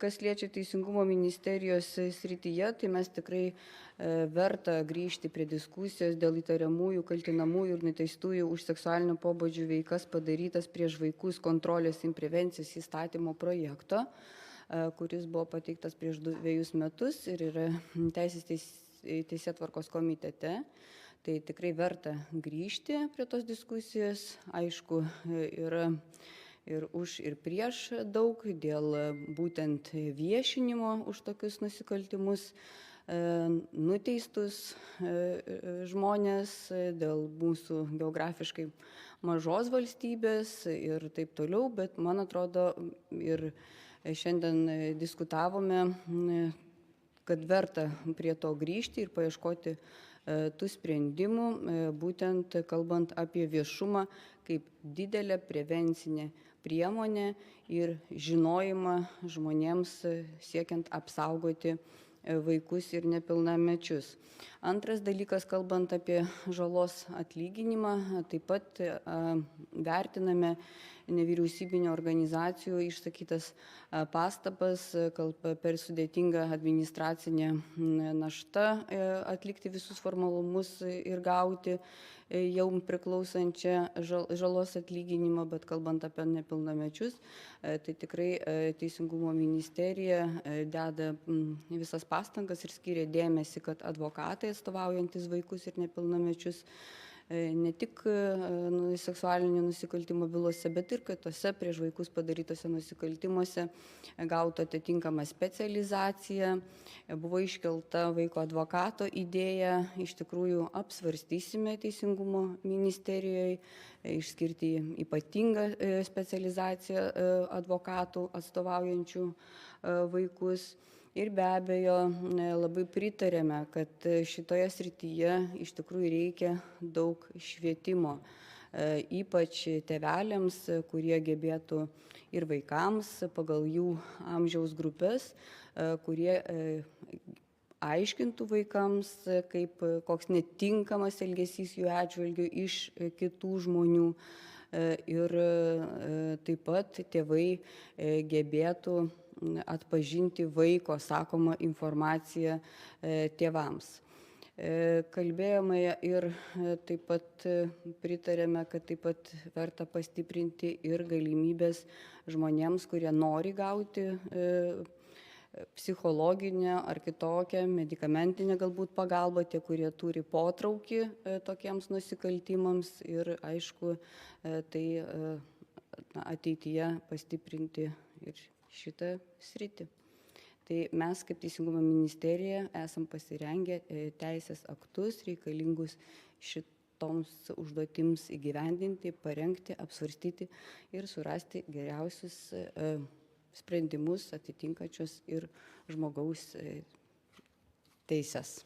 kas liečia Teisingumo ministerijos srityje, tai mes tikrai verta grįžti prie diskusijos dėl įtariamųjų, kaltinamųjų ir nuteistųjų už seksualinio pobūdžio veikas padarytas prieš vaikus kontrolės ir prevencijos įstatymo projekto, kuris buvo pateiktas prieš 2 metus ir yra Teisėtvarkos komitete. Tai tikrai verta grįžti prie tos diskusijos. Aišku, yra ir už ir prieš daug dėl būtent viešinimo už tokius nusikaltimus, nuteistus žmonės dėl mūsų geografiškai mažos valstybės ir taip toliau, bet man atrodo ir šiandien diskutavome, kad verta prie to grįžti ir paieškoti tų sprendimų, būtent kalbant apie viešumą kaip didelę prevencinę priemonę ir žinojimą žmonėms siekiant apsaugoti vaikus ir nepilnamečius. Antras dalykas, kalbant apie žalos atlyginimą, taip pat vertiname nevyriausybinio organizacijų išsakytas pastabas, per sudėtingą administracinę naštą atlikti visus formalumus ir gauti jau priklausančią žalos atlyginimą, bet kalbant apie nepilnamečius, tai tikrai Teisingumo ministerija deda visas pastangas ir skiria dėmesį, kad advokatai atstovaujantis vaikus ir nepilnamečius ne tik seksualinių nusikaltimų bylose, bet ir kitose prieš vaikus padarytose nusikaltimuose gautų atitinkamą specializaciją. Buvo iškelta vaiko advokato idėja, iš tikrųjų apsvarstysime Teisingumo ministerijoje, išskirti ypatingą specializaciją advokatų atstovaujančių vaikus. Ir be abejo labai pritarėme, kad šitoje srityje iš tikrųjų reikia daug švietimo, ypač tėveliams, kurie gebėtų ir vaikams pagal jų amžiaus grupės, kurie aiškintų vaikams, koks netinkamas elgesys jų atžvilgiu iš kitų žmonių. Ir taip pat tėvai gebėtų atpažinti vaiko sakomą informaciją tėvams. Kalbėjome ir taip pat pritarėme, kad taip pat verta pastiprinti ir galimybės žmonėms, kurie nori gauti psichologinę ar kitokią medikamentinę galbūt pagalbą, tie, kurie turi potraukį tokiems nusikaltimams ir aišku, tai ateityje pastiprinti ir šitą sritį. Tai mes kaip Teisingumo ministerija esam pasirengę teisės aktus reikalingus šitoms užduotims įgyvendinti, parengti, apsvarstyti ir surasti geriausius sprendimus atitinkančius ir žmogaus teises.